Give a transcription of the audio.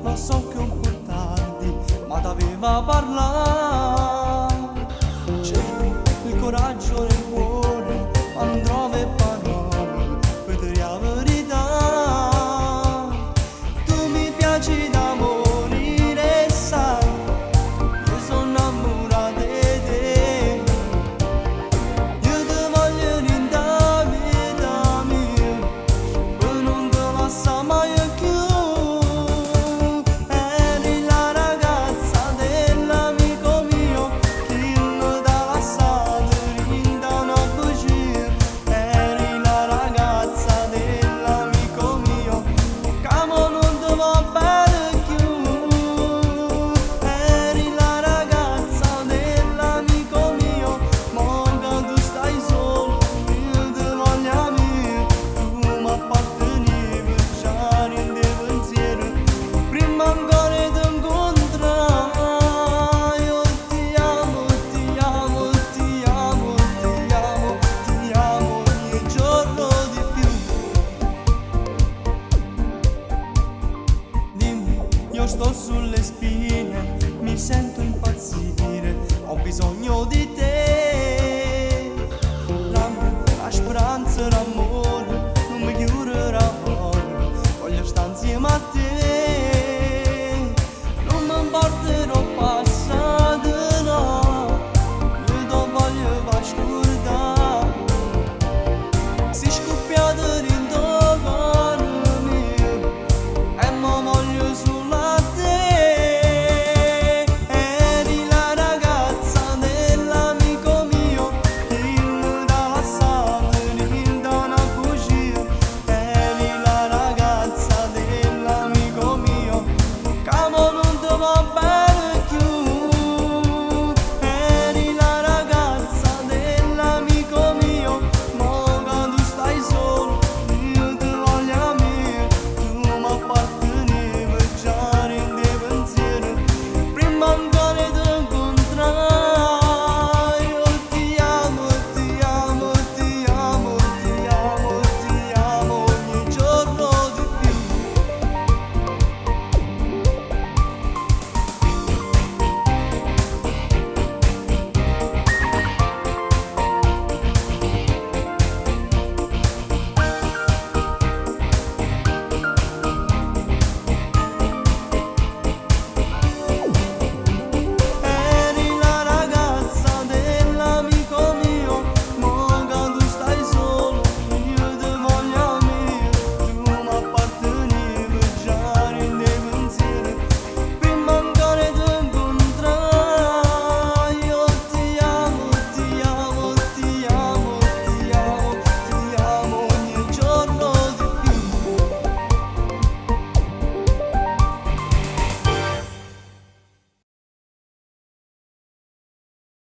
lo so che è un po' tardi, ma t'aveva parlato. Cerchi il coraggio nel cuore, quando trovi parole, per dire la verità. Tu mi piaci da morire, sai, io sono innamorata di te. Io ti voglio in da vita mia, e non te lascia mai più. Eri la ragazza dell'amico mio, chi non t'ha lasciato in da una bugia. Eri la ragazza dell'amico mio, che mo non ti va bene più. Eri la ragazza dell'amico mio, mo che tu stai solo, io ti voglio mia. Tu m'appartenevi, già niente pensiero, prima ancora di incontrare. Io ti amo, ti amo, ti amo, ti amo, ti amo ogni giorno di più. Dimmi, io sto sulle spine, mi sento impazzire, ho bisogno di te. La speranza, l'amore, non mi chiuderà mai, voglio stare insieme a te. Non mi importerò passato, no, io ti voglio far scordare. Si